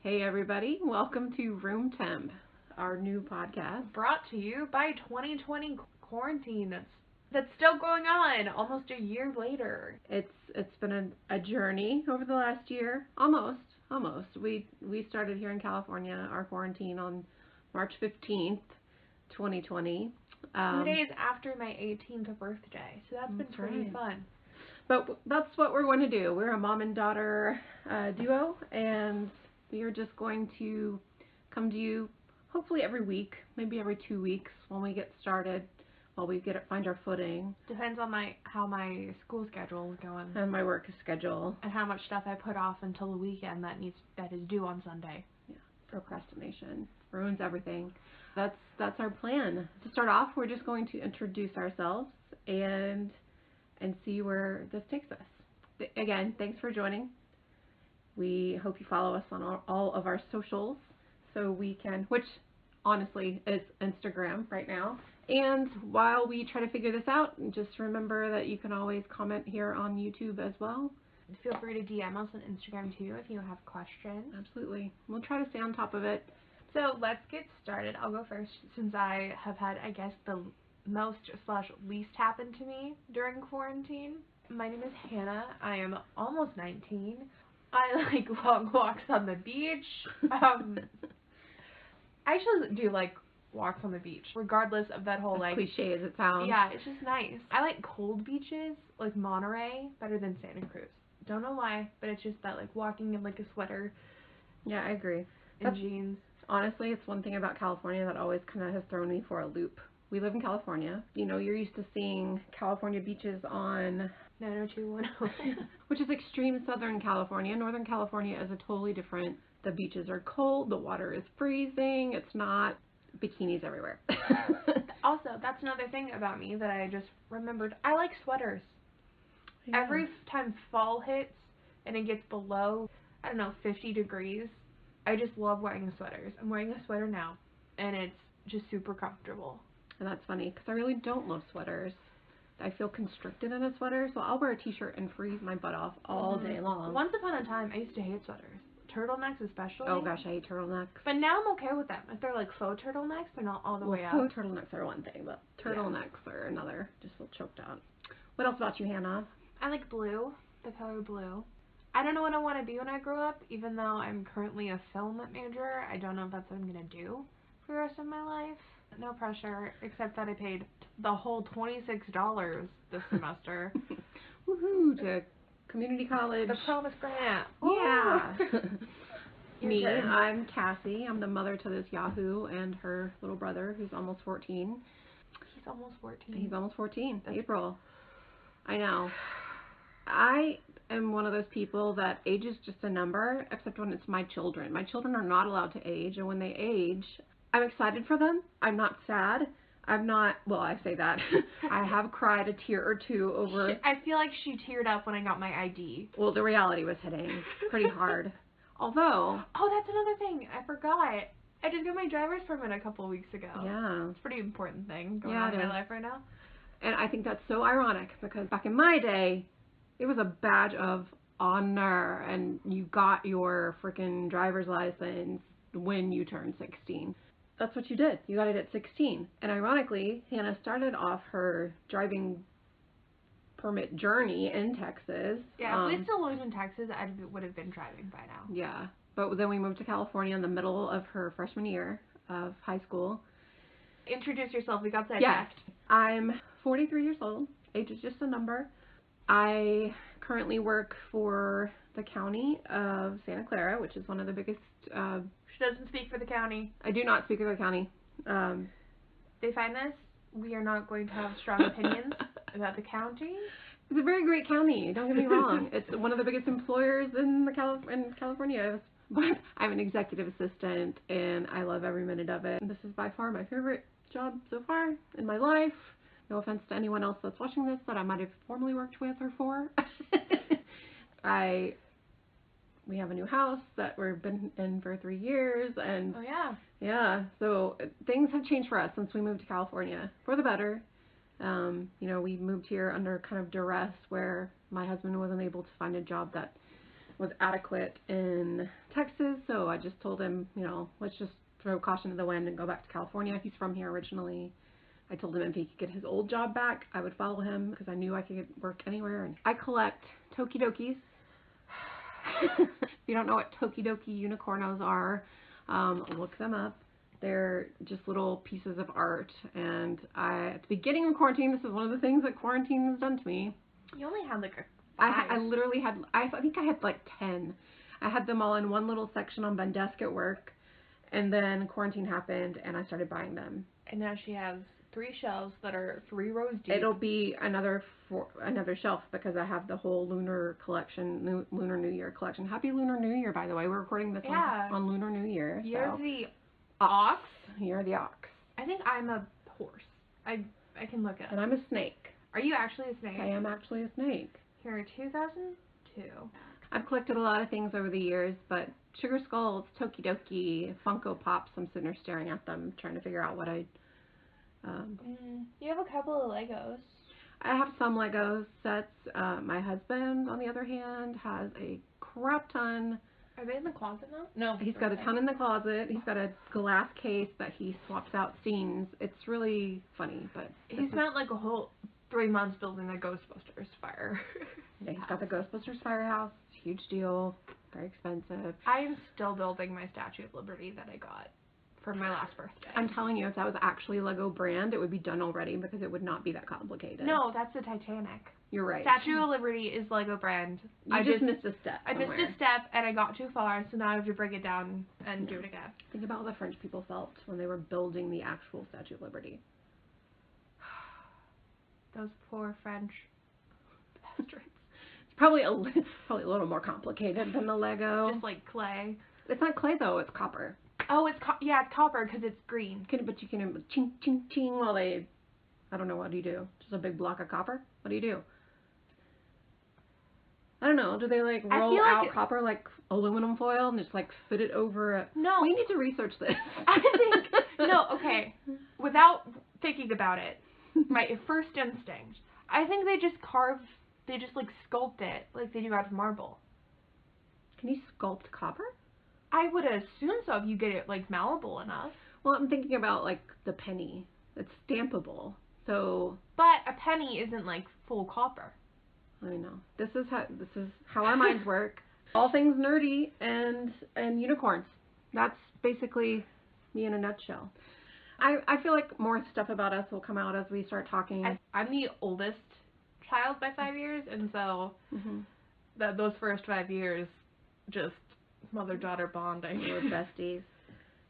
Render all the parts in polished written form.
Hey everybody, welcome to RoomTemp, our new podcast. Brought to you by 2020 quarantine that's still going on almost a year later. It's been a journey over the last year, almost. We started here in California, our quarantine on March 15th, 2020. 2 days after my 18th birthday, so that's been pretty fun. But that's what we're going to do. We're a mom and daughter duo, and we are just going to come to you hopefully every week, maybe every 2 weeks when we get started, while we find our footing. Depends on how my school schedule is going. And my work schedule. And how much stuff I put off until the weekend that is due on Sunday. Yeah, procrastination ruins everything. That's our plan. To start off, we're just going to introduce ourselves and see where this takes us. Again, thanks for joining. We hope you follow us on all of our socials so we can, which honestly is Instagram right now. And while we try to figure this out, just remember that you can always comment here on YouTube as well. Feel free to DM us on Instagram too if you have questions. Absolutely. We'll try to stay on top of it. So let's get started. I'll go first since I have had, I guess, the most/least happen to me during quarantine. My name is Hannah. I am almost 19. I like long walks on the beach. I actually do like walks on the beach, regardless of that whole as cliche as it sounds. Yeah, it's just nice. I like cold beaches, like Monterey, better than Santa Cruz. Don't know why, but it's just that like walking in like a sweater. Yeah, I agree. And jeans. Honestly, it's one thing about California that always kind of has thrown me for a loop. We live in California. You know, you're used to seeing California beaches on 90210. which is extreme Southern California. Northern California is a totally different. The beaches are cold, the water is freezing, it's not bikinis everywhere. Also, that's another thing about me that I just remembered. I like sweaters. Yeah. Every time fall hits and it gets below, 50 degrees, I just love wearing sweaters. I'm wearing a sweater now, and it's just super comfortable. And that's funny, because I really don't love sweaters. I feel constricted in a sweater, so I'll wear a t-shirt and freeze my butt off all day long. Once upon a time, I used to hate sweaters. Turtlenecks especially. Oh gosh, I hate turtlenecks. But now I'm okay with them. If they're like faux turtlenecks, they're not all the way up. Faux turtlenecks are one thing, but turtlenecks are another. Just feel choked out. What else about you, Hannah? I like blue, the color blue. I don't know what I want to be when I grow up, even though I'm currently a film major. I don't know if that's what I'm going to do for the rest of my life. No pressure, except that I paid the whole $26 this semester. Woohoo, to community college. The Promise Grant. Yeah. Me, I'm Cassie. I'm the mother to this Yahoo and her little brother who's almost 14. He's almost 14. He's almost 14. April. I know. I am one of those people that age is just a number, except when it's my children. My children are not allowed to age, and when they age, I'm excited for them. I'm not sad. I say that. I have cried a tear or two over... I feel like she teared up when I got my ID. Well, the reality was hitting pretty hard. Although... Oh, that's another thing. I forgot. I just got my driver's permit a couple of weeks ago. Yeah. It's a pretty important thing going on in my life right now. And I think that's so ironic, because back in my day, it was a badge of honor, and you got your freaking driver's license when you turned 16. That's what you did. You got it at 16. And ironically, Hannah started off her driving permit journey in Texas. Yeah, if we still lived in Texas, I would have been driving by now. Yeah, but then we moved to California in the middle of her freshman year of high school. Introduce yourself. We got that. Yes. I'm 43 years old. Age is just a number. I currently work for the county of Santa Clara, which is one of the biggest... She doesn't speak for the county. I do not speak for the county. They find this. We are not going to have strong opinions about the county. It's a very great county. Don't get me wrong. It's one of the biggest employers in California. But I'm an executive assistant, and I love every minute of it. And this is by far my favorite job so far in my life. No offense to anyone else that's watching this that I might have formerly worked with or for. We have a new house that we've been in for 3 years, and oh yeah, yeah. So things have changed for us since we moved to California for the better. We moved here under kind of duress, where my husband wasn't able to find a job that was adequate in Texas, so I just told him, you know, let's just throw caution to the wind and go back to California. He's from here originally. I told him if he could get his old job back, I would follow him because I knew I could work anywhere. And I collect Tokidokis. If you don't know what Tokidoki unicornos are, look them up. They're just little pieces of art. And at the beginning of quarantine, this is one of the things that quarantine has done to me. You only had like a I literally had, I think I had like 10. I had them all in one little section on my desk at work. And then quarantine happened and I started buying them. And now she has 3 shelves that are 3 rows deep. It'll be another shelf because I have the whole lunar collection, Lunar New Year collection. Happy Lunar New Year, by the way. We're recording this on Lunar New Year. You're the ox. You're the ox. I think I'm a horse. I can look it up. And I'm a snake. Are you actually a snake? I am actually a snake. Here, 2002. I've collected a lot of things over the years, but Sugar Skulls, Tokidoki, Funko Pops, I'm sitting there staring at them, trying to figure out what I... You have a couple of Legos. I have some Lego sets. My husband, on the other hand, has a crap ton. Are they in the closet now? No. He's got a ton in the closet. He's got a glass case that he swaps out scenes. It's really funny, but... He spent like a whole 3 months building the Ghostbusters fire. Yeah, he's got the Ghostbusters firehouse. Huge deal. Very expensive. I am still building my Statue of Liberty that I got for my last birthday. I'm telling you, if that was actually Lego brand, it would be done already because it would not be that complicated. No, that's the Titanic. You're right. Statue of Liberty is Lego brand. I just missed a step. I missed a step and I got too far, so now I have to break it down and do it again. Think about how the French people felt when they were building the actual Statue of Liberty. Those poor French bastards. It's probably a little more complicated than the Lego. Just like clay. It's not clay though. It's copper. Oh, it's it's copper because it's green. But you can ching ching ching while they. I don't know, what do you do? Just a big block of copper? What do you do? I don't know. Do they like roll out copper like aluminum foil and just like fit it over a... No. We need to research this. I think... No, okay. Without thinking about it, my first instinct, I think they just like sculpt it like they do out of marble. Can you sculpt copper? I would assume so if you get it like malleable enough. Well, I'm thinking about like the penny. It's stampable. So... But a penny isn't like full copper. I know. This is how our minds work. All things nerdy and unicorns. That's basically me in a nutshell. I feel like more stuff about us will come out as we start talking. I'm the oldest child by 5 years, and so those first 5 years, just mother-daughter bonding. We're besties.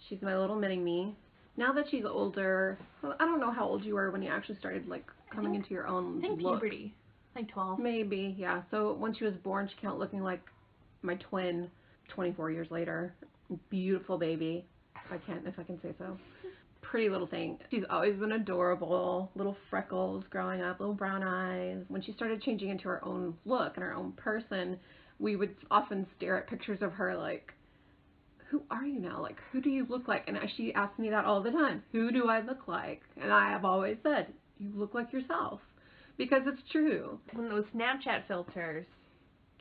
She's my little mini-me. Now that she's older, well, I don't know how old you were when you actually started like coming into your own look. Puberty. Like 12. Maybe, yeah. So when she was born, she came out looking like my twin 24 years later. Beautiful baby, if I can say so. Pretty little thing. She's always been adorable. Little freckles growing up, little brown eyes. When she started changing into her own look and her own person, we would often stare at pictures of her like, who are you now? Like, who do you look like? And she asks me that all the time. Who do I look like? And I have always said, you look like yourself. Because it's true. When those Snapchat filters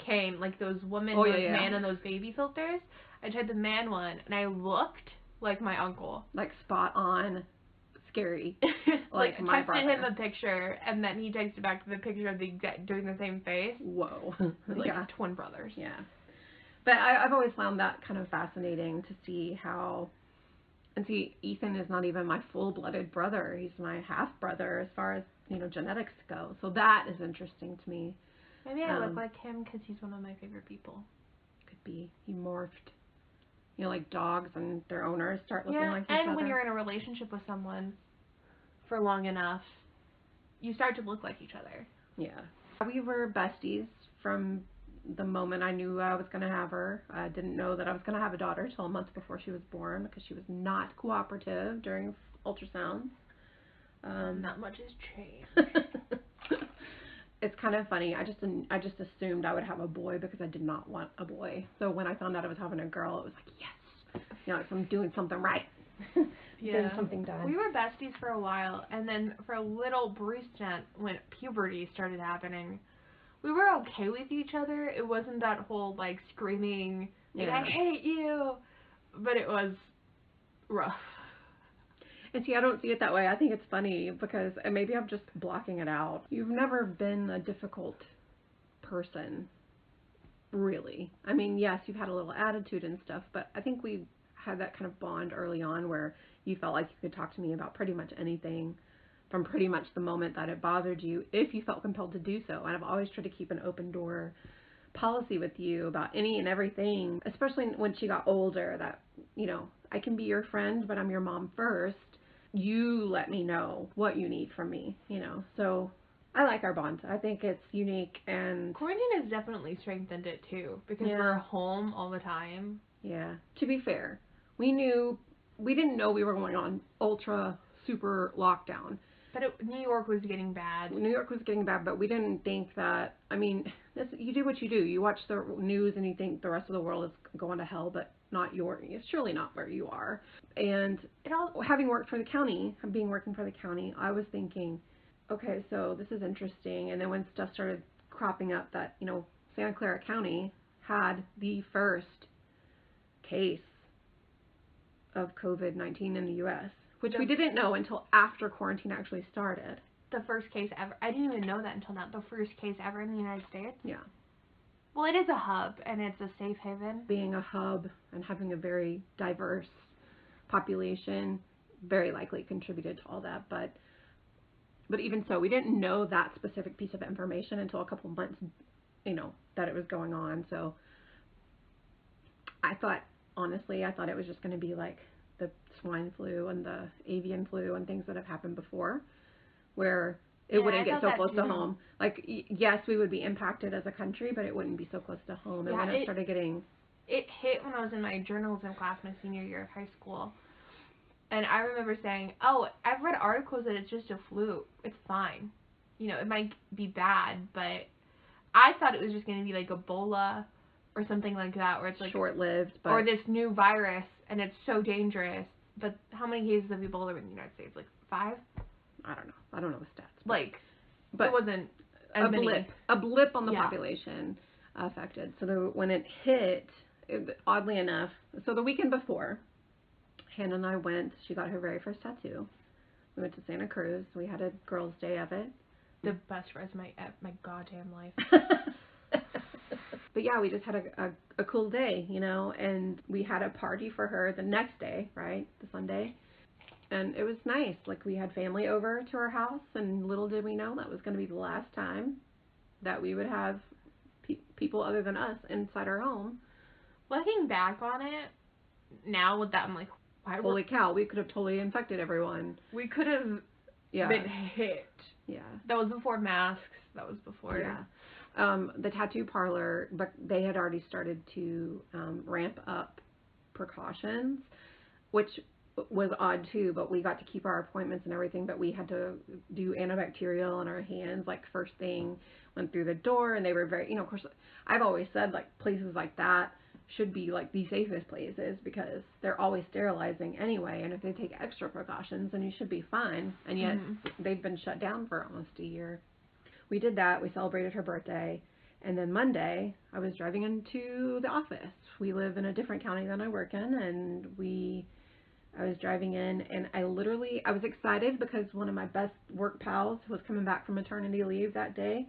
came, like those man and those baby filters, I tried the man one, and I looked like my uncle. Like spot on, scary. Like my texted brother. him a picture, and then he texted back to the picture of doing the same face. Whoa. Like twin brothers. Yeah. But I've always found that kind of fascinating to see how... And see, Ethan is not even my full-blooded brother. He's my half-brother as far as, genetics go. So that is interesting to me. Maybe I look like him because he's one of my favorite people. Could be. He morphed. Like dogs and their owners start looking like each other. And when you're in a relationship with someone for long enough, you start to look like each other. Yeah. We were besties from the moment I knew I was going to have her. I didn't know that I was going to have a daughter till a month before she was born because she was not cooperative during ultrasounds. Not much has changed. It's kind of funny. I just assumed I would have a boy because I did not want a boy. So when I found out I was having a girl, it was like, yes, I'm doing something right. Getting something done. We were besties for a while, and then for a little brief stint when puberty started happening, we were okay with each other. It wasn't that whole, like, screaming, like, Yeah. I hate you, but it was rough. And see, I don't see it that way. I think it's funny because, and maybe I'm just blocking it out. You've never been a difficult person, really. I mean, yes, you've had a little attitude and stuff, but I think we had that kind of bond early on where you felt like you could talk to me about pretty much anything from pretty much the moment that it bothered you, if you felt compelled to do so. And I've always tried to keep an open door policy with you about any and everything, especially when she got older, that, you know, I can be your friend, but I'm your mom first. You let me know what you need from me, you know. So I like our bond. I think it's unique, and Quarantine has definitely strengthened it too, because we're home all the time. Yeah. To be fair, we didn't know we were going on ultra super lockdown. But New York was getting bad. New York was getting bad, but we didn't think that, I mean, you do what you do. You watch the news and you think the rest of the world is going to hell, but it's surely not where you are. And having worked for the county, working for the county, I was thinking, okay, so this is interesting. And then when stuff started cropping up that, you know, Santa Clara County had the first case of COVID-19 in the U.S., which we didn't know until after quarantine actually started. The first case ever. I didn't even know that until now. The first case ever in the United States? Yeah. Well, it is a hub, and it's a safe haven. Being a hub and having a very diverse population very likely contributed to all that. But even so, we didn't know that specific piece of information until a couple months, you know, that it was going on. So honestly, I thought it was just going to be like the swine flu and the avian flu and things that have happened before, where it wouldn't get so close to home. Like, yes, we would be impacted as a country, but it wouldn't be so close to home. And when it started getting... It hit when I was in my journalism class my senior year of high school. And I remember saying, oh, I've read articles that it's just a flu. It's fine. You know, it might be bad, but I thought it was just going to be like Ebola or something like that, where it's like short-lived, but... or this new virus, and it's so dangerous. But how many cases of Ebola are in the United States? Like 5? I don't know. I don't know the stats. But it wasn't a blip on the population affected. So when it hit, oddly enough, so the weekend before, Hannah and I went. She got her very first tattoo. We went to Santa Cruz. We had a girls' day of it. The best resume of my goddamn life. But yeah, we just had a cool day, you know, and we had a party for her the next day, right, the Sunday, and it was nice. Like, we had family over to our house, and little did we know that was going to be the last time that we would have people other than us inside our home. Looking back on it, now with that, I'm like, holy cow, we could have totally infected everyone. We could have been hit. Yeah. That was before masks. That was before. Yeah. The tattoo parlor, but they had already started to ramp up precautions, which was odd too, but we got to keep our appointments and everything, but we had to do antibacterial on our hands, like, first thing, went through the door, and they were very, you know, of course, I've always said, like, places like that should be, like, the safest places, because they're always sterilizing anyway, and if they take extra precautions, then you should be fine, and yet they've been shut down for almost a year. We did that. We celebrated her birthday. And then Monday, I was driving into the office. We live in a different county than I work in. And I was driving in, and I was excited because one of my best work pals was coming back from maternity leave that day.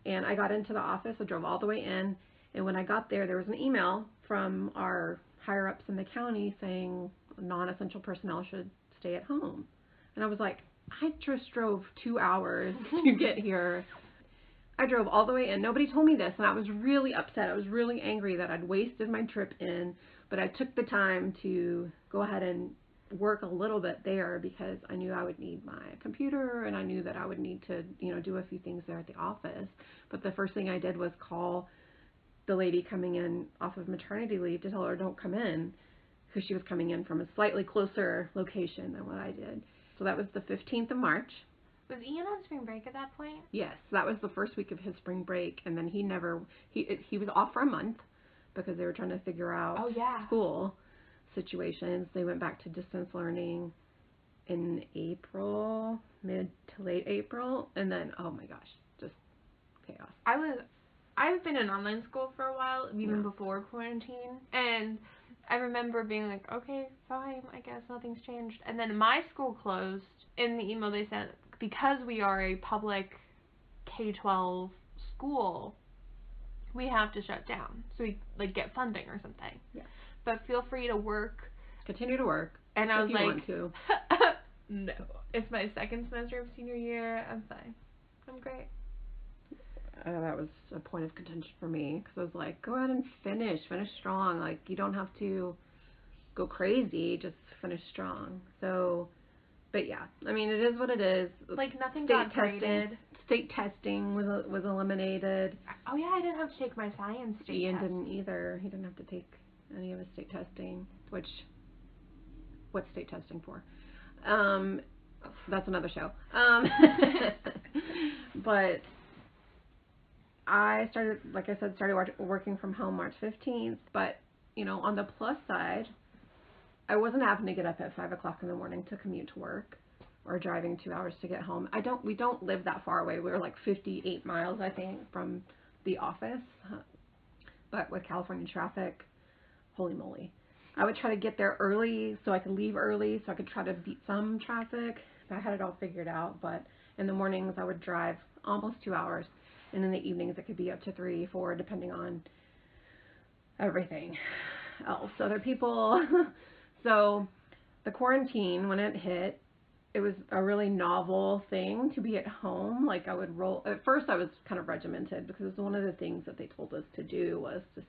And I got into the office. I drove all the way in. And when I got there was an email from our higher-ups in the county saying non-essential personnel should stay at home. And I was like, I just drove 2 hours to get here. I drove all the way in. Nobody told me this, and I was really upset. I was really angry that I'd wasted my trip in, but I took the time to go ahead and work a little bit there because I knew I would need my computer, and I knew that I would need to, you know, do a few things there at the office. But the first thing I did was call the lady coming in off of maternity leave to tell her don't come in, because she was coming in from a slightly closer location than what I did. So that was the 15th of March. Was Ian on spring break at that point? Yes, that was the first week of his spring break, and then he was off for a month because they were trying to figure out school situations. They went back to distance learning in April, mid to late April, and then, oh my gosh, just chaos. I've been in online school for a while, even before quarantine, and I remember being like, okay, fine, I guess nothing's changed. And then my school closed. In the email they sent, because we are a public K-12 school, we have to shut down. So we, like, get funding or something. Yeah. But feel free to work. Continue to work. And I was if you like, want to. no. It's my second semester of senior year. I'm fine. I'm great. That was a point of contention for me, because I was like, go ahead and finish strong. Like, you don't have to go crazy, just finish strong. So, but yeah, I mean, it is what it is. Like, nothing got graded. State testing was eliminated. Oh yeah, I didn't have to take my science state Ian test. didn't either. He didn't have to take any of his state testing, which, what's state testing for? That's another show. But I started, like I said, working from home March 15th, but, you know, on the plus side, I wasn't having to get up at 5 o'clock in the morning to commute to work, or driving 2 hours to get home. We don't live that far away. We were like 58 miles, I think, from the office, but with California traffic, holy moly. I would try to get there early so I could leave early so I could try to beat some traffic. I had it all figured out, but in the mornings I would drive almost 2 hours. And in the evenings, it could be up to 3, 4, depending on everything else, other people. So the quarantine, when it hit, it was a really novel thing to be at home. Like, I would roll. At first, I was kind of regimented, because one of the things that they told us to do was to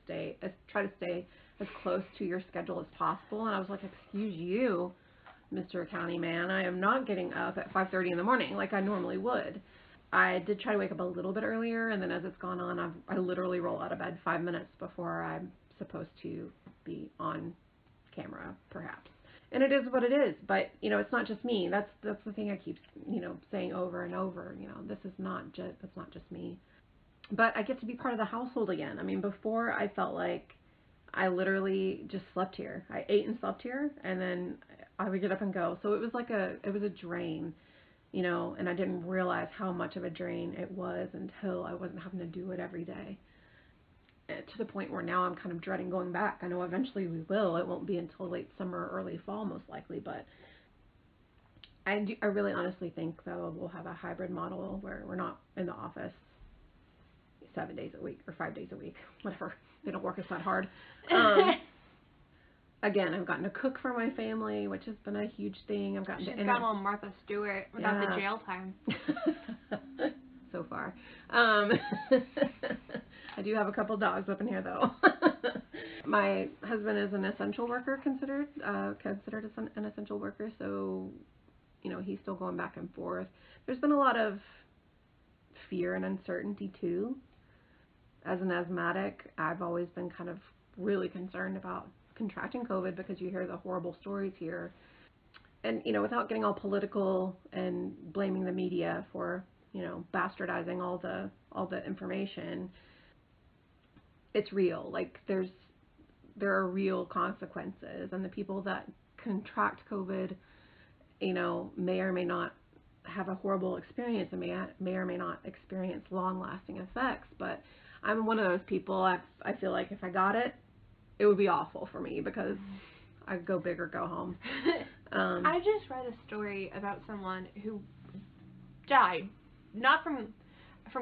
try to stay as close to your schedule as possible. And I was like, excuse you, Mr. County Man, I am not getting up at 5:30 in the morning like I normally would. I did try to wake up a little bit earlier, and then as it's gone on, I literally roll out of bed 5 minutes before I'm supposed to be on camera, perhaps. And it is what it is, but, you know, it's not just me. That's the thing I keep, you know, saying over and over. You know, it's not just me. But I get to be part of the household again. I mean, before, I felt like I literally just slept here. I ate and slept here, and then I would get up and go. So it was like it was a drain. You know, and I didn't realize how much of a drain it was until I wasn't having to do it every day. To the point where now I'm kind of dreading going back. I know eventually we will. It won't be until late summer or early fall, most likely. But I really honestly think, though, we'll have a hybrid model where we're not in the office 7 days a week or 5 days a week, whatever. They don't work us that hard. Again, I've gotten to cook for my family, which has been a huge thing. She's got all Martha Stewart without the jail time. So far. I do have a couple dogs up in here, though. My husband is an essential worker, considered an essential worker, so, you know, he's still going back and forth. There's been a lot of fear and uncertainty, too. As an asthmatic, I've always been kind of really concerned about contracting COVID, because you hear the horrible stories here. And, you know, without getting all political and blaming the media for, you know, bastardizing all the information, it's real. Like, there are real consequences, and the people that contract COVID, you know, may or may not have a horrible experience, and may or may not experience long-lasting effects. But I'm one of those people, I feel like if I got it, it would be awful for me, because I'd go big or go home. I just read a story about someone who died, not from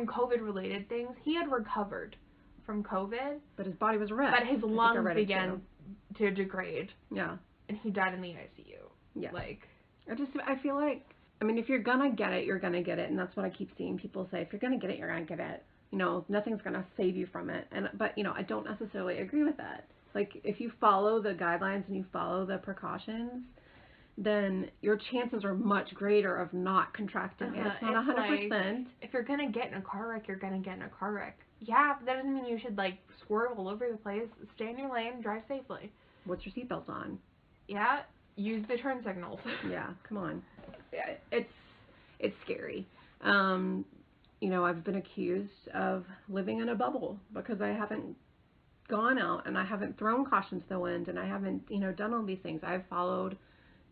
COVID-related things. He had recovered from COVID, but his body was a wreck. But his lungs began to degrade. Yeah. And he died in the ICU. Yeah. Like, I feel like, I mean, if you're gonna get it, you're gonna get it, and that's what I keep seeing people say. If you're gonna get it, you're gonna get it. You know, nothing's gonna save you from it. But you know, I don't necessarily agree with that. Like, if you follow the guidelines and you follow the precautions, then your chances are much greater of not contracting it. It's not 100%. Like, if you're going to get in a car wreck, you're going to get in a car wreck. Yeah, but that doesn't mean you should, like, swerve all over the place. Stay in your lane, drive safely. What's your seatbelt on? Yeah, use the turn signals. Yeah, come on. It's scary. You know, I've been accused of living in a bubble because I haven't gone out and I haven't thrown caution to the wind and I haven't, you know, done all these things. I've followed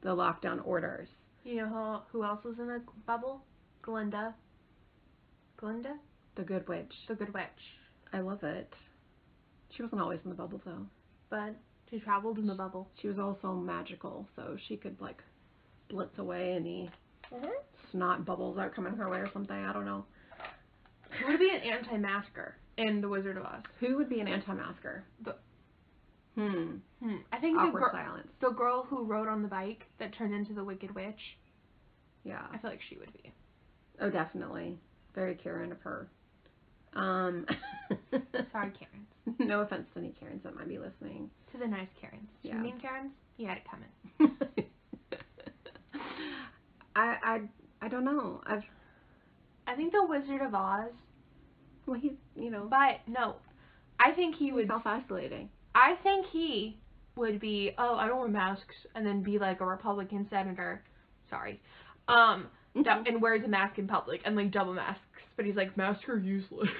the lockdown orders. You know who else was in a bubble? Glinda? The Good Witch. The Good Witch. I love it. She wasn't always in the bubble though. But she traveled in the bubble. She was also magical, so she could like blitz away any snot bubbles that are coming her way or something. I don't know. Who would be an anti-masker in The Wizard of Oz? Who would be an anti-masker? I think Awkward silence. the girl who rode on the bike that turned into the Wicked Witch. Yeah. I feel like she would be. Oh, definitely. Very Karen of her. Sorry, Karens. No offense to any Karens that might be listening. To the nice Karens. Yeah. You mean Karens? You had it coming. I don't know. I think the Wizard of Oz. Well, he's, you know. But no, I think he would self-isolating. I think he would be, oh, I don't wear masks, and then be like a Republican senator. Sorry. And wears a mask in public, and like double masks. But he's like, masks are useless.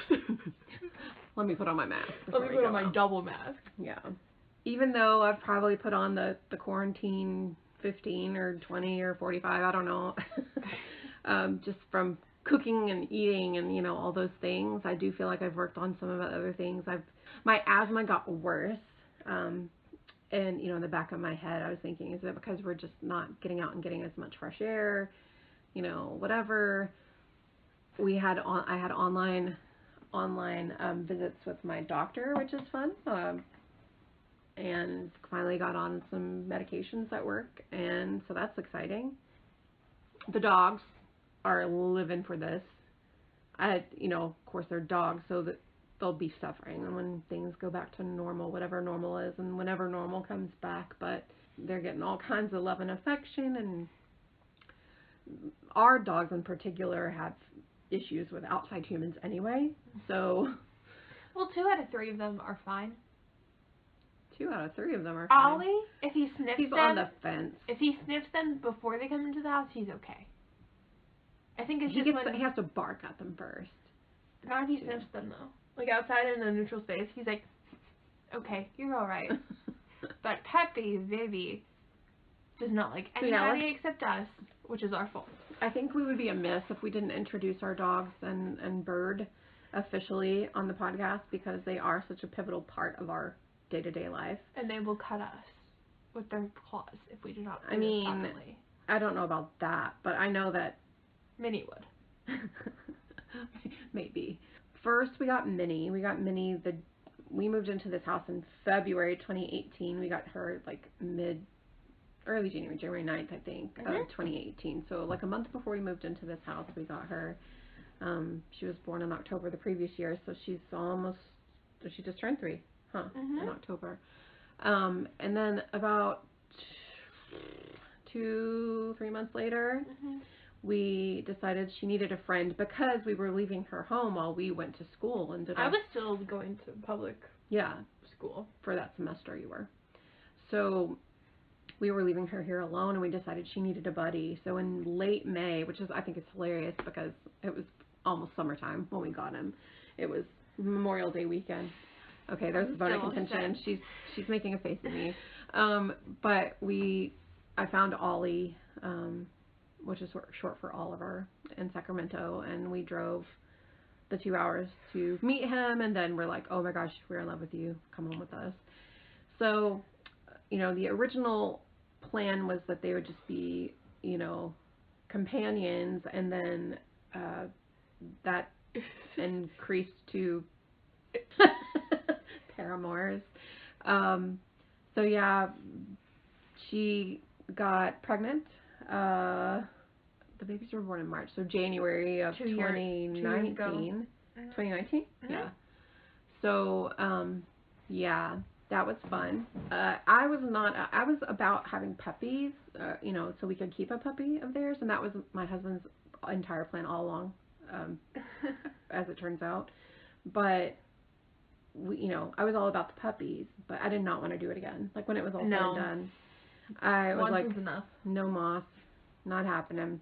Let me put on my mask. Let me put on my double mask. Yeah. Even though I've probably put on the quarantine 15 or 20 or 45, I don't know. Just from cooking and eating and, you know, all those things. I do feel like I've worked on some of the other things. My asthma got worse. And, you know, in the back of my head, I was thinking, is it because we're just not getting out and getting as much fresh air? You know, whatever. I had online visits with my doctor, which is fun. And finally got on some medications at work, and so that's exciting. The dogs are living for this. You know, of course they're dogs, so that they'll be suffering, and when things go back to normal, whatever normal is, and whenever normal comes back, but they're getting all kinds of love and affection, and our dogs in particular have issues with outside humans anyway, so. Well, 2 out of 3 of them are fine. 2 out of 3 of them are fine. Ollie, if he sniffs He's them, on the fence. If he sniffs them before they come into the house, he's okay. I think it's he just he has to bark at them first. Not if he sniffs them though. Like outside in a neutral space, he's like, okay, you're all right. But Peppy, Vivi, does not like anybody except us, which is our fault. I think we would be amiss if we didn't introduce our dogs and Bird officially on the podcast, because they are such a pivotal part of our day-to-day life. And they will cut us with their claws if we do not do I mean, this properly. I don't know about that, but I know that Minnie would. Maybe. First, we got Minnie. We moved into this house in February 2018. We got her like early January 9th, I think, of 2018. So like a month before we moved into this house, we got her. She was born in October the previous year, so she just turned 3, in October. And then about 2-3 months later, we decided she needed a friend because we were leaving her home while we went to school. And I was still going to public school. For that semester you were. So we were leaving her here alone, and we decided she needed a buddy. So in late May, which is, I think it's hilarious because it was almost summertime when we got him. It was Memorial Day weekend. Okay, there's the bone of contention. She's making a face at me. But I found Ollie, which is short for Oliver, in Sacramento, and we drove the 2 hours to meet him, and then we're like, oh my gosh, we're in love with you, come home with us. So, you know, the original plan was that they would just be, you know, companions, and then that increased to paramours. So yeah, she got pregnant. The babies were born in March, so January of 2019. 2019? Yeah. So, yeah, that was fun. I was about having puppies, you know, so we could keep a puppy of theirs, and that was my husband's entire plan all along, as it turns out. But, you know, I was all about the puppies, but I did not want to do it again. Like, when it was all said and done, I was like, enough. No moss, not happening.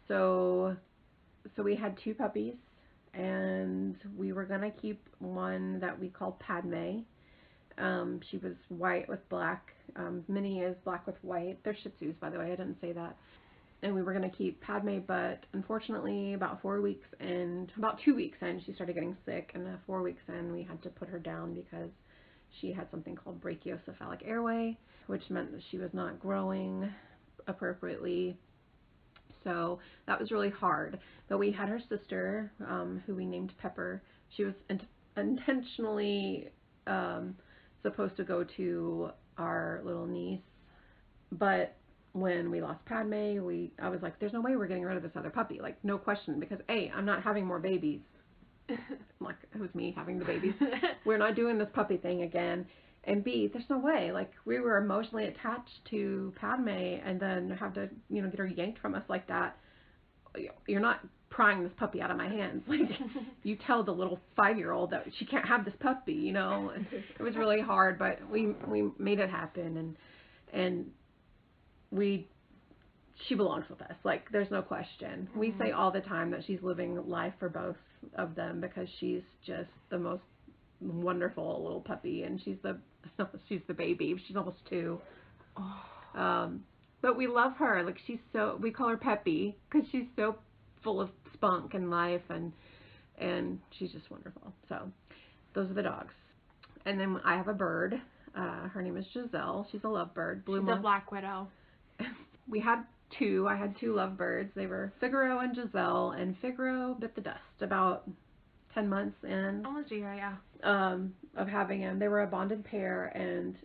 So we had 2 puppies, and we were gonna keep one that we called Padme. She was white with black. Minnie is black with white. They're Shih Tzus, by the way. I didn't say that. and we were going to keep Padme, but unfortunately about 2 weeks in, she started getting sick, and 4 weeks in, we had to put her down because she had something called brachiocephalic airway, which meant that she was not growing appropriately. So that was really hard. But we had her sister, who we named Pepper. She was intentionally supposed to go to our little niece, but when we lost Padme, I was like, there's no way we're getting rid of this other puppy, like, no question, because A, I'm not having more babies. Like, it was me having the babies. We're not doing this puppy thing again. And B, there's no way, like, we were emotionally attached to Padme, and then have to, get her yanked from us like that. You're not prying this puppy out of my hands. Like, you tell the little 5-year-old that she can't have this puppy, And it was really hard, but we made it happen, and she belongs with us. Like, there's no question. Mm-hmm. We say all the time that she's living life for both of them because she's just the most wonderful little puppy, and she's the baby. She's almost 2. Oh. But we love her. Like, we call her Peppy because she's so full of spunk and life, and she's just wonderful. So those are the dogs. And then I have a bird. Her name is Giselle. She's a lovebird. She's a black widow. We had 2. I had 2 lovebirds. They were Figaro and Giselle, and Figaro bit the dust about 10 months in. Almost a year, yeah. Of having him. They were a bonded pair, and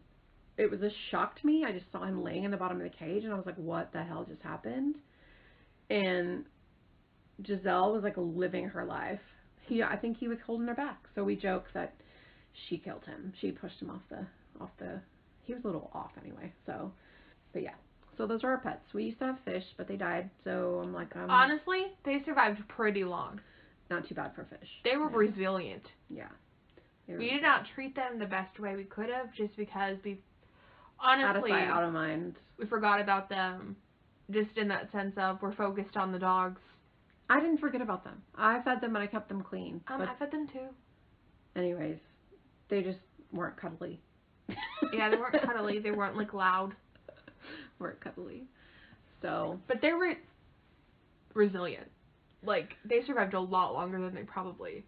it was a shock to me. I just saw him laying in the bottom of the cage, and I was like, what the hell just happened? And Giselle was like living her life. I think he was holding her back. So we joke that she killed him. She pushed him off the, he was a little off anyway. So, but yeah. So those are our pets. We used to have fish, but they died. So I'm like, honestly, they survived pretty long. Not too bad for fish. They were resilient. Yeah. We did not treat them the best way we could have, just because we, honestly, out of sight, out of mind. We forgot about them, just in that sense of we're focused on the dogs. I didn't forget about them. I fed them and I kept them clean. I fed them too. Anyways, they just weren't cuddly. Yeah, they weren't cuddly. They weren't like loud. Weren't cuddly. So. But they were resilient. Like, they survived a lot longer than they probably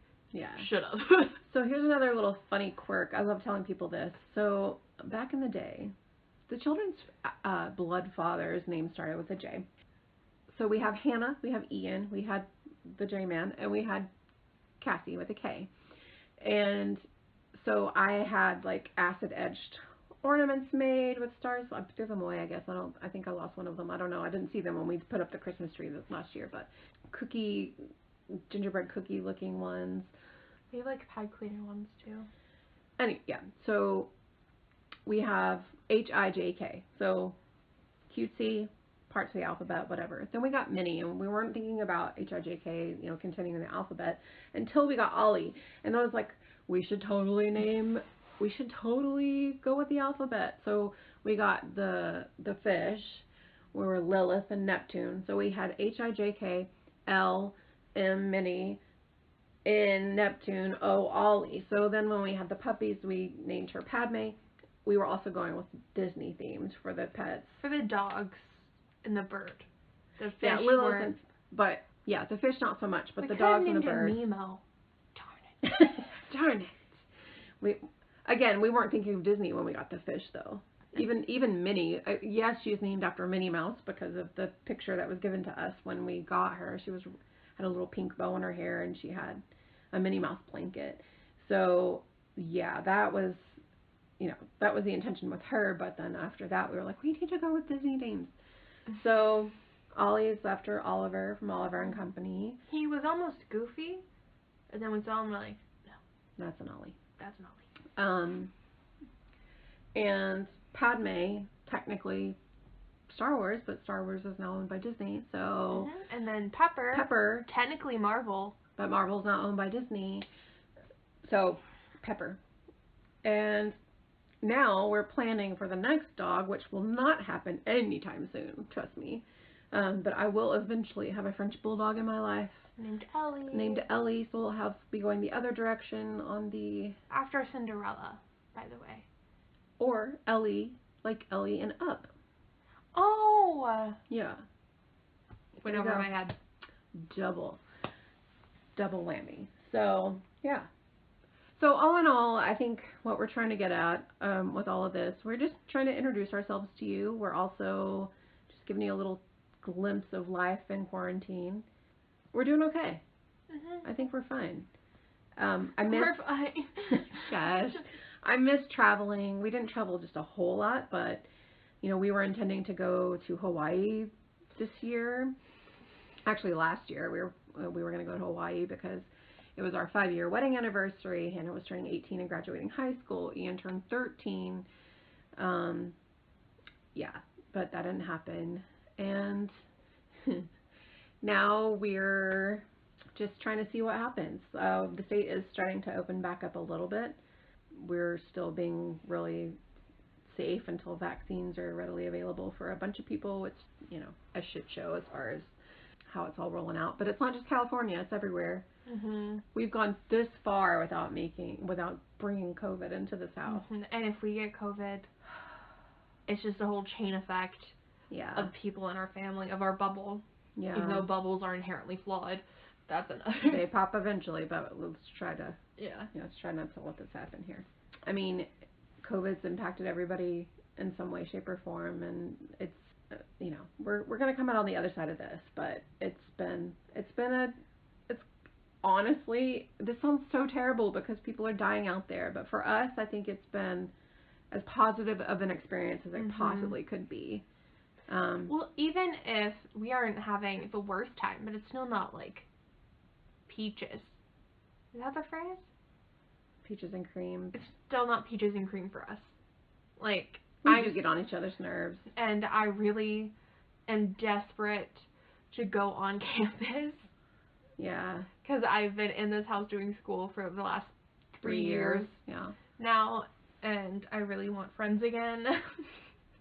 should have. So here's another little funny quirk. I love telling people this. So back in the day, the children's blood father's name started with a J. So we have Hannah, we have Ian, we had the J-Man, and we had Cassie with a K. And so I had like acid-etched ornaments made with stars. I threw them away, I guess. I think I lost one of them. I don't know. I didn't see them when we put up the Christmas tree last year, but gingerbread cookie looking ones. We have like pie cleaner ones too. Yeah. So we have H-I-J-K. So cutesy, parts of the alphabet, whatever. Then we got Minnie, and we weren't thinking about H-I-J-K, continuing the alphabet until we got Ollie. And I was like, we should totally go with the alphabet. So we got the fish. We were Lilith and Neptune. So we had H-I-J-K, L, M, Minnie, N, Neptune, O, Ollie. So then when we had the puppies, we named her Padme. We were also going with Disney themes for the pets. For the dogs and the bird. The fish but yeah, the fish not so much, but the dogs and the birds. Nemo. Darn it. Darn it. We weren't thinking of Disney when we got the fish, though. Even Minnie, yes, she's named after Minnie Mouse because of the picture that was given to us when we got her. She had a little pink bow in her hair, and she had a Minnie Mouse blanket. So yeah, that was the intention with her. But then after that, we were like, we need to go with Disney names. So Ollie's after Oliver from Oliver and Company. He was almost Goofy, and then we saw him like, no, that's an Ollie. That's an Ollie. And Padme, technically Star Wars, but Star Wars is now owned by Disney, so... Mm-hmm. And then Pepper, technically Marvel. But Marvel's not owned by Disney, so Pepper. And now we're planning for the next dog, which will not happen anytime soon, trust me. But I will eventually have a French Bulldog in my life. Named Ellie, so we'll be going the other direction on the... After Cinderella, by the way. Or Ellie, like Ellie and Up. Oh! Yeah. Went There you over go. my head. Double whammy. So yeah. So all in all, I think what we're trying to get at with all of this, we're just trying to introduce ourselves to you. We're also just giving you a little glimpse of life in quarantine. We're doing okay. I think we're fine. We're fine. Gosh, I miss traveling. We didn't travel just a whole lot, but you know, we were intending to go to Hawaii this year. Actually, last year we were going to go to Hawaii because it was our 5-year wedding anniversary. Hannah was turning 18 and graduating high school. Ian turned 13. Yeah, but that didn't happen. And now we're just trying to see what happens. The state is starting to open back up a little bit. We're still being really safe until vaccines are readily available for a bunch of people. It's, you know, a shit show as far as how it's all rolling out. But it's not just California, it's everywhere. We've gone this far without bringing COVID into this house. And if we get COVID, it's just a whole chain effect of people in our family, of our bubble. Yeah. Even though bubbles are inherently flawed, that's another. They pop eventually, but let's try to let's try not to let this happen here. I mean, COVID's impacted everybody in some way, shape, or form, and it's you know, we're gonna come out on the other side of this, but it's honestly, this sounds so terrible because people are dying out there, but for us, I think it's been as positive of an experience as it possibly could be. Well, even if we aren't having the worst time, but it's still not like peaches. Is that the phrase? Peaches and cream. It's still not peaches and cream for us. Like, we do get on each other's nerves. And I really am desperate to go on campus. Yeah. Because I've been in this house doing school for the last 3 years. Yeah. Now, and I really want friends again.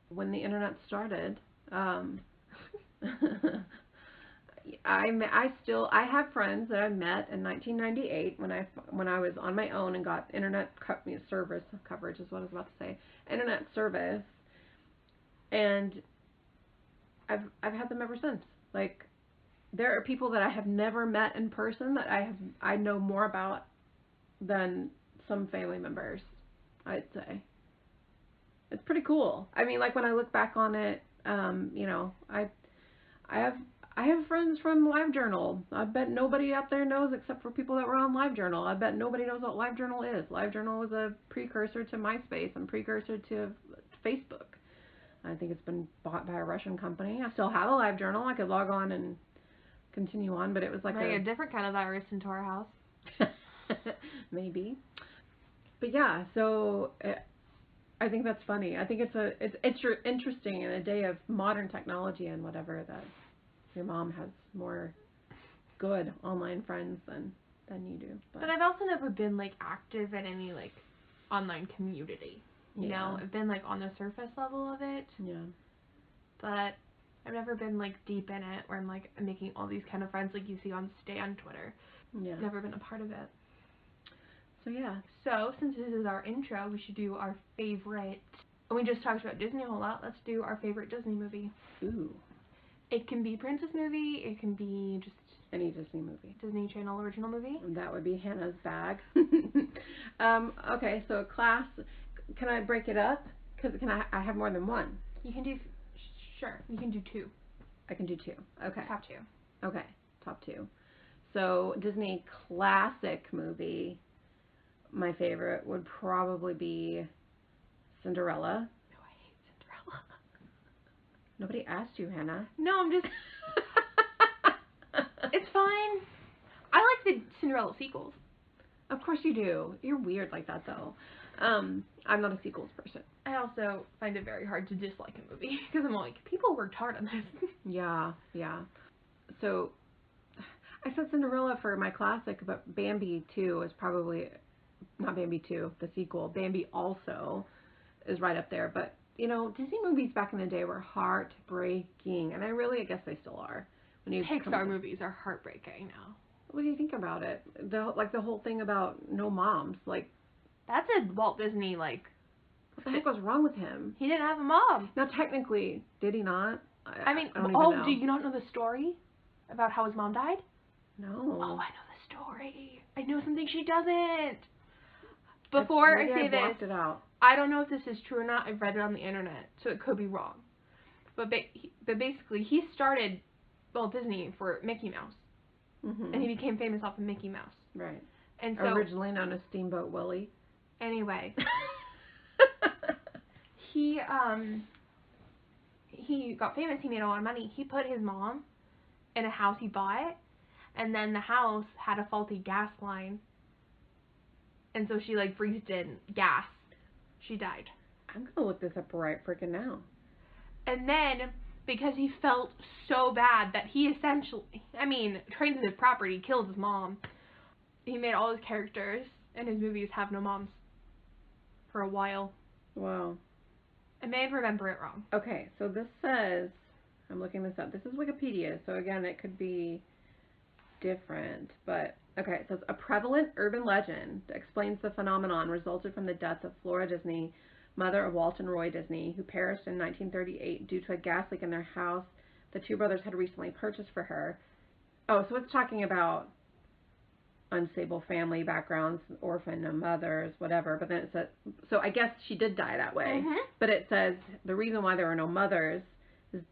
When the internet started, I have friends that I met in 1998 when I was on my own and got internet service coverage is what I was about to say, internet service, and I've had them ever since. Like, there are people that I have never met in person that I know more about than some family members, I'd say. It's pretty cool. I mean, like, when I look back on it, you know, I have friends from LiveJournal. I bet nobody out there knows except for people that were on LiveJournal. I bet nobody knows what LiveJournal is. LiveJournal was a precursor to MySpace and precursor to Facebook. I think it's been bought by a Russian company. I still have a LiveJournal. I could log on and continue on, but it was like a different kind of virus into our house. Maybe. But yeah, so I think that's funny. I think it's interesting in a day of modern technology and whatever that your mom has more good online friends than you do. But I've also never been like active in any like online community. You know, I've been like on the surface level of it. Yeah. But I've never been like deep in it where I'm like making all these kind of friends like you see on Twitter. Yeah. Never been a part of it. So yeah. So since this is our intro, we should do our favorite. We just talked about Disney a whole lot. Let's do our favorite Disney movie. Ooh. It can be princess movie. It can be just any Disney movie. Disney Channel original movie. That would be Hannah's bag. Okay, so class. Can I break it up? Because I have more than one. You can do. Sure. You can do 2. I can do 2. Okay. Top 2. Okay. Top 2. So Disney classic movie. My favorite would probably be Cinderella. No, I hate Cinderella. Nobody asked you, Hannah. No, I'm just. It's fine. I like the Cinderella sequels. Of course you do. You're weird like that, though. I'm not a sequels person. I also find it very hard to dislike a movie because I'm like, people worked hard on this. Yeah. So I said Cinderella for my classic, but Bambi 2 is probably not Bambi 2, the sequel. Bambi also is right up there. But you know, Disney movies back in the day were heartbreaking, and I guess they still are. When you Pixar movies are heartbreaking now. What do you think about it? The whole thing about no moms, like. That's a Walt Disney, like. What the heck was wrong with him? He didn't have a mom. Now, technically, did he not? I mean, I don't even know. Do you not know the story? about how his mom died? No. Oh, I know the story. I know something she doesn't. Before I say this, blocked it out. I don't know if this is true or not. I've read it on the internet, so it could be wrong. But basically, he started Walt Disney for Mickey Mouse. Mm-hmm. And he became famous off of Mickey Mouse. Right. And so, originally known as Steamboat Willie. Anyway. He got famous, he made a lot of money. He put his mom in a house he bought, and then the house had a faulty gas line. And so she like breathed in gas. She died. I'm gonna look this up right freaking now. And then, because he felt so bad that he essentially, traded his property, killed his mom, he made all his characters in his movies have no moms. For a while. Wow. I may remember it wrong. Okay, so this says, I'm looking this up. This is Wikipedia, so again, it could be different. But, okay, it says, a prevalent urban legend that explains the phenomenon resulted from the death of Flora Disney, mother of Walt and Roy Disney, who perished in 1938 due to a gas leak in their house the two brothers had recently purchased for her. Oh, so it's talking about unstable family backgrounds, orphan mothers, whatever. But then it says, so I guess she did die that way. Mm-hmm. But it says the reason why there were no mothers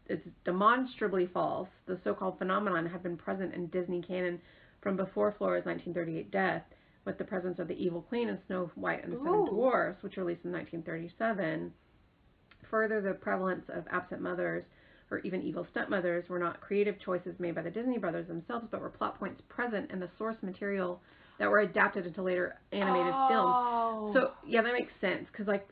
is demonstrably false. The so-called phenomenon had been present in Disney canon from before Flora's 1938 death, with the presence of the Evil Queen and Snow White and the Seven Dwarfs, which were released in 1937. Further, the prevalence of absent mothers or even evil stepmothers were not creative choices made by the Disney brothers themselves, but were plot points present in the source material that were adapted into later animated films. So, yeah, that makes sense, because, like,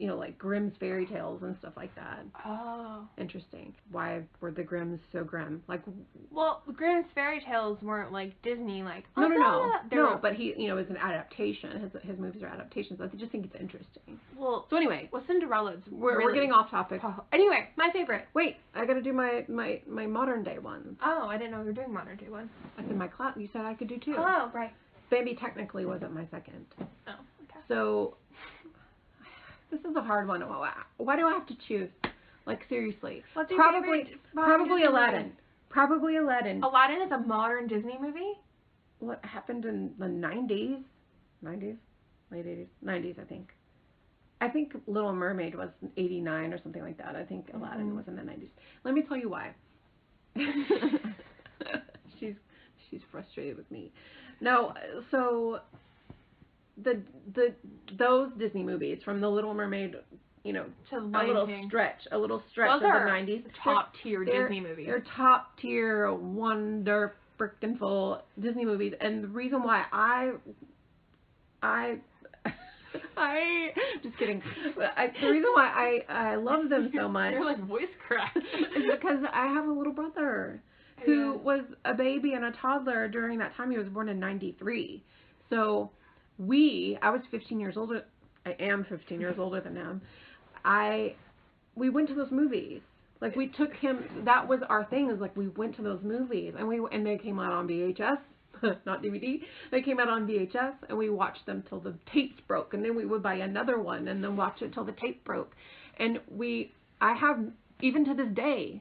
like Grimm's fairy tales and stuff like that. Oh. Interesting. Why were the Grimms so grim? Like, well, Grimm's fairy tales weren't, like, Disney, like, No, but he, it's an adaptation. His movies are adaptations. I just think it's interesting. Well, so anyway. Well, Cinderella's We're getting off topic. Anyway, my favorite. Wait, I gotta do my modern day ones. Oh, I didn't know you were doing modern day ones. That's in my class. You said I could do two. Oh, right. Bambi technically wasn't my second. Oh, okay. So, this is a hard one. Why do I have to choose? Like, seriously. What's your probably Aladdin. Movie? Probably Aladdin. Aladdin is a modern Disney movie? What happened in the 90s? 90s? Late 80s? 90s, I think. I think Little Mermaid was 89 or something like that. I think Aladdin was in the 90s. Let me tell you why. She's frustrated with me. No, so those Disney movies from the Little Mermaid, to a little stretch of the 90s. Top tier Disney movies. They're top tier, wonder frickin' full Disney movies, and the reason why I just kidding. The reason why I love them so much. You're like voice crack. Is because I have a little brother who was a baby and a toddler during that time. He was born in 93. So I was 15 years older. I am 15 years older than him. We went to those movies. Like, we took him. That was our thing. Is like we went to those movies, and they came out on VHS, not DVD. They came out on VHS, and we watched them till the tapes broke, and then we would buy another one, and then watch it till the tape broke. And I have, even to this day,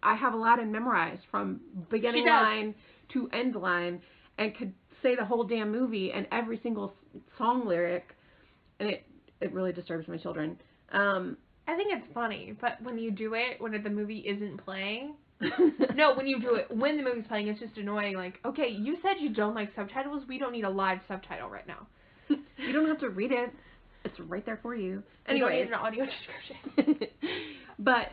I have Aladdin memorized from beginning line to end line, and could say the whole damn movie and every single song lyric, and it really disturbs my children. I think it's funny, but when you do it when the movie isn't playing, no, when you do it when the movie's playing, it's just annoying. Like, okay, you said you don't like subtitles. We don't need a live subtitle right now. You don't have to read it. It's right there for you. Anyway, you don't need an audio description. But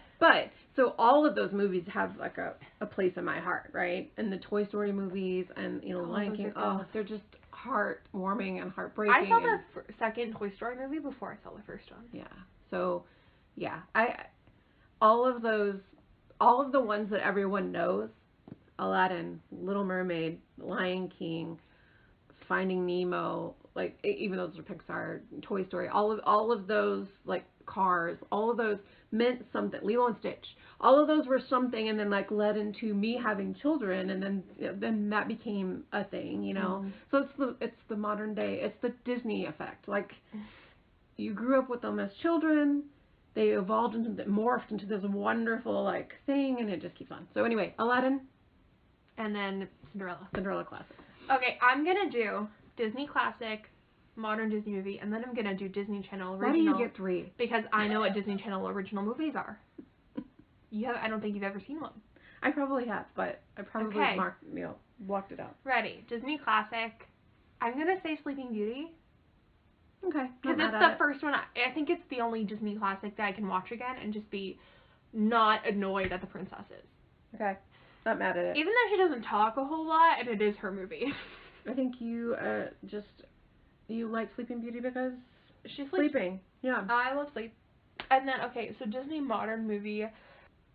so all of those movies have like a place in my heart, right? And the Toy Story movies and Lion King. They're just heartwarming and heartbreaking. I saw the second Toy Story movie before I saw the first one. Yeah. So, yeah, all of the ones that everyone knows, Aladdin, Little Mermaid, Lion King, Finding Nemo, like, even those are Pixar, Toy Story, all of those, like, Cars, all of those meant something. Lilo and Stitch, all of those were something, and then, like, led into me having children, and then that became a thing, So it's the modern day, it's the Disney effect. Like, you grew up with them as children, they evolved morphed into this wonderful like thing, and it just keeps on. So anyway, Aladdin, and then Cinderella. Cinderella classic. Okay, I'm gonna do Disney classic, modern Disney movie, and then I'm gonna do Disney Channel original. Why do you get 3? Because I know what Disney Channel original movies are. I don't think you've ever seen one. I probably have, but I probably blocked it out. Ready? Disney classic. I'm gonna say Sleeping Beauty. Okay. Because it's the first one. I think it's the only Disney classic that I can watch again and just be not annoyed at the princesses. Okay. Not mad at it. Even though she doesn't talk a whole lot, and it is her movie. I think you you like Sleeping Beauty because she's sleeping. Yeah. I love sleep. And then so Disney modern movie.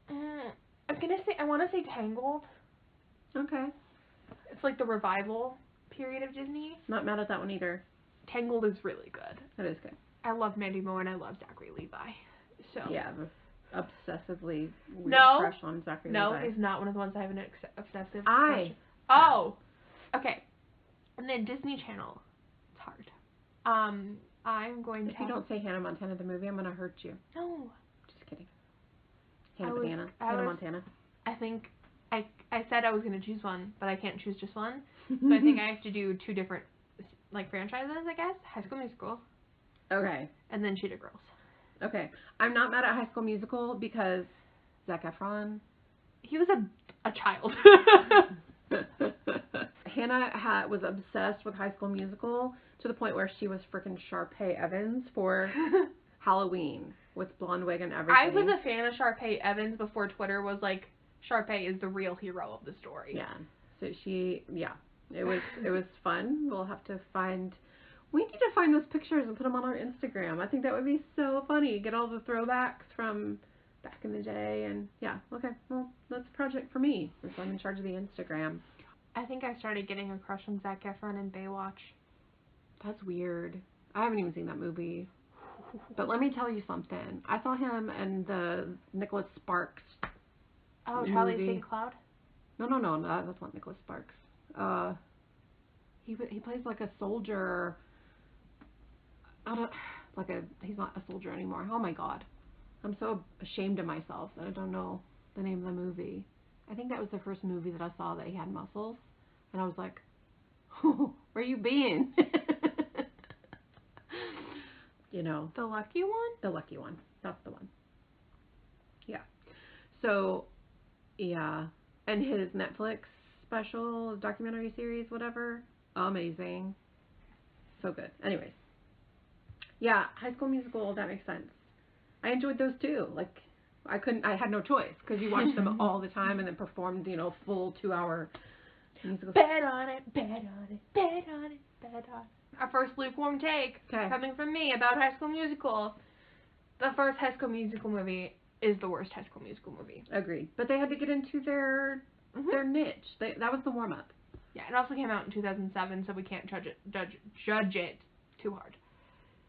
I want to say Tangled. Okay. It's like the revival period of Disney. Not mad at that one either. Tangled is really good. That is good. I love Mandy Moore and I love Zachary Levi. So yeah, obsessively weird crush on Zachary Levi. No, he's not one of the ones I have an obsessive crush. Oh, okay. And then Disney Channel. It's hard. I'm going to. If you don't say Hannah Montana the movie, I'm gonna hurt you. No. Just kidding. Hannah Montana. I think I said I was gonna choose one, but I can't choose just one. So I think I have to do 2 different franchises, I guess. High School Musical. Okay. And then Cheetah Girls. Okay. I'm not mad at High School Musical because Zac Efron. He was a child. Hannah was obsessed with High School Musical to the point where she was freaking Sharpay Evans for Halloween with blonde wig and everything. I was a fan of Sharpay Evans before Twitter was like, Sharpay is the real hero of the story. Yeah. So it was fun. We'll have to we need to find those pictures and put them on our Instagram. I think that would be so funny. Get all the throwbacks from back in the day. And yeah, okay. Well, that's a project for me. So I'm in charge of the Instagram. I think I started getting a crush on Zac Efron in Baywatch. That's weird. I haven't even seen that movie. But let me tell you something. I saw him in the Nicholas Sparks Charlie St. Cloud? No, that's not Nicholas Sparks. He plays like a soldier. He's not a soldier anymore. Oh my god. I'm so ashamed of myself that I don't know the name of the movie. I think that was the first movie that I saw that he had muscles. And I was like, oh, where you been? You know. The Lucky One? The Lucky One. That's the one. Yeah. So, yeah. And his Netflix special, documentary series, whatever. Amazing. So good. Anyways. Yeah, High School Musical, that makes sense. I enjoyed those too. Like, I had no choice because you watched them all the time and then performed, full 2-hour musicals. Bet on it, bet on it, bet on it, bet on it. Our first lukewarm take coming from me about High School Musical. The first High School Musical movie is the worst High School Musical movie. Agreed. But they had to get into their niche. That was the warm-up. Yeah, it also came out in 2007, so we can't judge it too hard.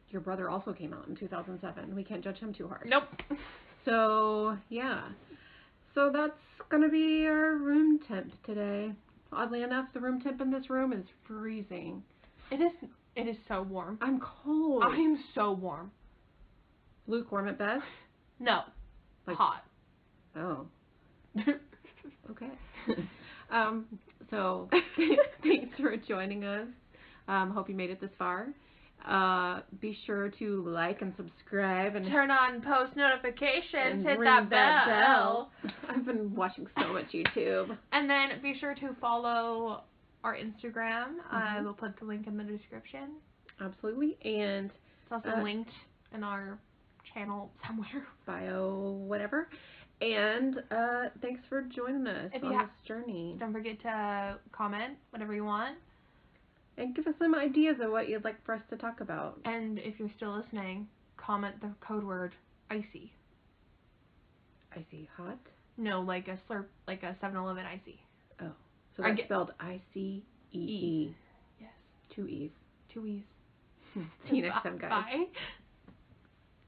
Your brother also came out in 2007. We can't judge him too hard. Nope. So, yeah. So that's going to be our room temp today. Oddly enough, the room temp in this room is freezing. It is so warm. I'm cold. I am so warm. Lukewarm at best? No. Hot. Oh. Okay. So, thanks for joining us. Hope you made it this far. Be sure to like and subscribe and turn on post notifications, hit that bell. I've been watching so much YouTube. And then be sure to follow our Instagram. We'll put the link in the description. Absolutely. And it's also linked in our channel somewhere. Bio, whatever. And thanks for joining us on this journey. Don't forget to comment whatever you want. And give us some ideas of what you'd like for us to talk about. And if you're still listening, comment the code word icy. Icy hot? No, like a slurp, like a 7-Eleven icy. Oh. So that's spelled I-C-E-E. Yes. 2 E's. 2 E's. See you next time, guys. Bye.